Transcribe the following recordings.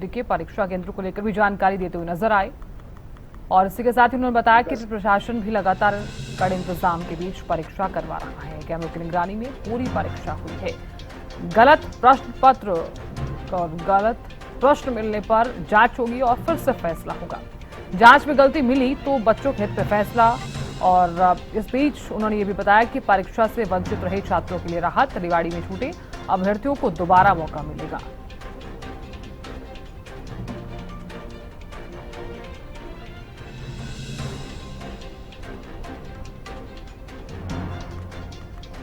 दिखे, परीक्षा केंद्र को लेकर भी जानकारी देते हुए नजर आए। और इसी के साथ ही उन्होंने बताया कि प्रशासन भी लगातार कड़े इंतजाम के बीच परीक्षा करवा रहा है। कैमरों की निगरानी में पूरी परीक्षा हुई है। गलत प्रश्न पत्र और गलत प्रश्न मिलने पर जांच होगी और फिर से फैसला होगा। जांच में गलती मिली तो बच्चों के हित में फैसला। और इस बीच उन्होंने ये भी बताया कि परीक्षा से वंचित रहे छात्रों के लिए राहत, रेवाड़ी में छूटे अभ्यर्थियों को दोबारा मौका मिलेगा।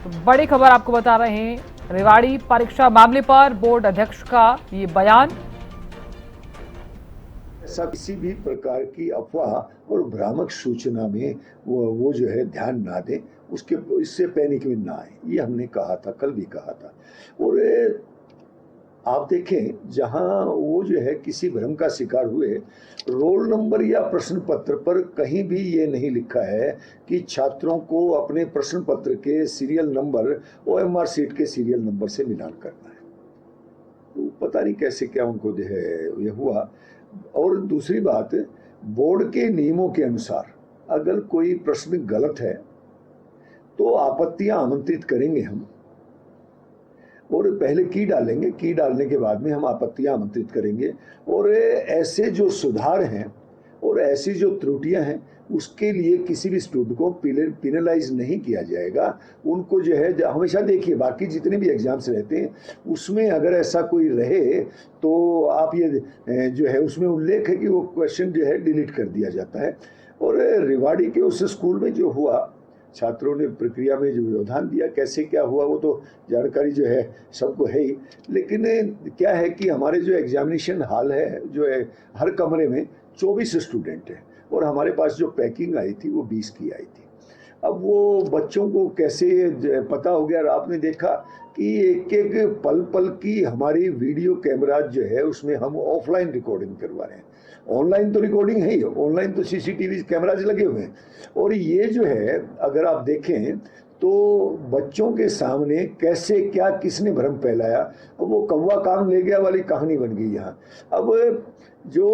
तो बड़ी खबर आपको बता रहे हैं, रेवाड़ी परीक्षा मामले पर बोर्ड अध्यक्ष का ये बयान। ऐसा किसी भी प्रकार की अफवाह और भ्रामक सूचना में वो जो है ध्यान ना दें, उसके इससे पैनिक में ना आए, ये हमने कहा था, कल भी कहा था। और आप देखें, जहां वो जो है किसी भ्रम का शिकार हुए, रोल नंबर या प्रश्न पत्र पर कहीं भी ये नहीं लिखा है कि छात्रों को अपने प्रश्न पत्र के सीरियल नंबर OMR सीट के सीरियल नंबर से मिलान करना है। तो पता नहीं कैसे क्या उनको जो है ये हुआ। और दूसरी बात, बोर्ड के नियमों के अनुसार अगर कोई प्रश्न गलत है तो आपत्तियां आमंत्रित करेंगे हम, और पहले की डालेंगे, की डालने के बाद में हम आपत्तियां आमंत्रित करेंगे। और ऐसे जो सुधार हैं और ऐसी जो त्रुटियां हैं, उसके लिए किसी भी स्टूडेंट को पिनलाइज नहीं किया जाएगा। उनको जो है हमेशा देखिए, बाकी जितने भी एग्जाम्स रहते हैं उसमें अगर ऐसा कोई रहे तो आप ये जो है उसमें उल्लेख है कि वो क्वेश्चन जो है डिलीट कर दिया जाता है। और रेवाड़ी के उस स्कूल में जो हुआ, छात्रों ने प्रक्रिया में जो योगदान दिया, कैसे क्या हुआ वो तो जानकारी जो है सबको है ही। लेकिन क्या है कि हमारे जो एग्जामिनेशन हॉल है, जो है हर कमरे में 24 स्टूडेंट हैं, और हमारे पास जो पैकिंग आई थी वो 20 की आई थी। अब वो बच्चों को कैसे पता हो गया, और आपने देखा कि एक एक पल पल की हमारी वीडियो कैमरा जो है उसमें हम ऑफलाइन रिकॉर्डिंग करवा रहे हैं। ऑनलाइन तो रिकॉर्डिंग है ही, ऑनलाइन तो CCTV कैमराज लगे हुए हैं। और ये जो है अगर आप देखें तो बच्चों के सामने कैसे क्या किसने भ्रम फैलाया, वो कौवा कान ले गया वाली कहानी बन गई यहाँ। अब जो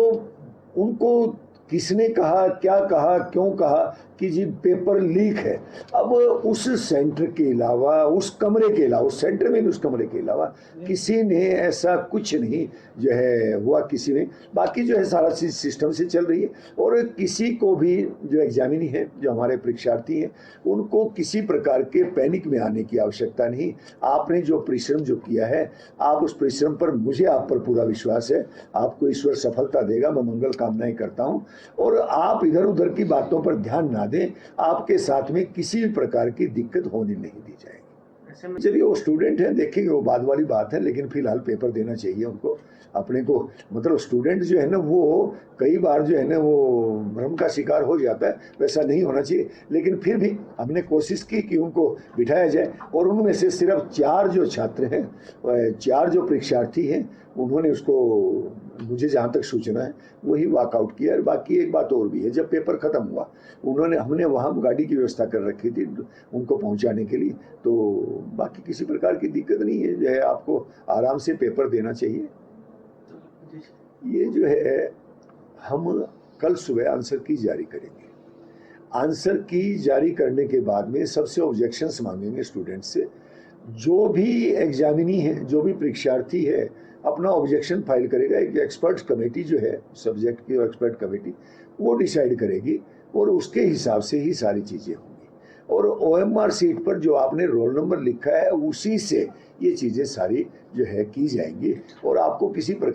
उनको किसने कहा, क्या कहा, क्यों कहा कि जी पेपर लीक है, अब उस सेंटर के अलावा, उस कमरे के अलावा, उस सेंटर में उस कमरे के अलावा किसी ने ऐसा कुछ नहीं जो है हुआ किसी में। बाकी जो है सारा चीज़ सिस्टम से चल रही है। और किसी को भी जो एग्जामिनी है, जो हमारे परीक्षार्थी हैं, उनको किसी प्रकार के पैनिक में आने की आवश्यकता नहीं। आपने जो परिश्रम जो किया है, आप उस परिश्रम पर, मुझे आप पर पूरा विश्वास है, आपको ईश्वर सफलता देगा, मैं मंगल कामनाएं करता हूँ। और आप इधर उधर की बातों पर ध्यान ना दें, आपके साथ में किसी भी प्रकार की दिक्कत होने नहीं दी जाएगी। चलिए, वो स्टूडेंट हैं, देखेंगे, वो बाद वाली बात है, लेकिन फिलहाल पेपर देना चाहिए उनको। अपने को मतलब स्टूडेंट जो है ना, वो कई बार जो है ना वो भ्रम का शिकार हो जाता है, वैसा नहीं होना चाहिए। लेकिन फिर भी हमने कोशिश की कि उनको बिठाया जाए, और उनमें से सिर्फ 4 जो छात्र हैं, 4 जो परीक्षार्थी हैं, उन्होंने उसको, मुझे जहाँ तक सूचना है, वही वॉकआउट किया। और बाकी एक बात और भी है, जब पेपर ख़त्म हुआ हमने वहाँ गाड़ी की व्यवस्था कर रखी थी उनको पहुँचाने के लिए, तो बाकी किसी प्रकार की दिक्कत नहीं है। जो है आपको आराम से पेपर देना चाहिए। ये जो है हम कल सुबह आंसर की जारी करेंगे। आंसर की जारी करने के बाद में सबसे ऑब्जेक्शंस मांगेंगे स्टूडेंट से। जो भी एग्जामिनी है, जो भी परीक्षार्थी है, अपना ऑब्जेक्शन फाइल करेगा। एक एक्सपर्ट कमेटी जो है, सब्जेक्ट की एक्सपर्ट कमेटी, वो डिसाइड करेगी, और उसके हिसाब से ही सारी चीज़ें होंगी। और OMR सीट पर जो आपने रोल नंबर लिखा है, उसी से ये चीज़ें सारी जो है की जाएंगी, और आपको किसी प्रकार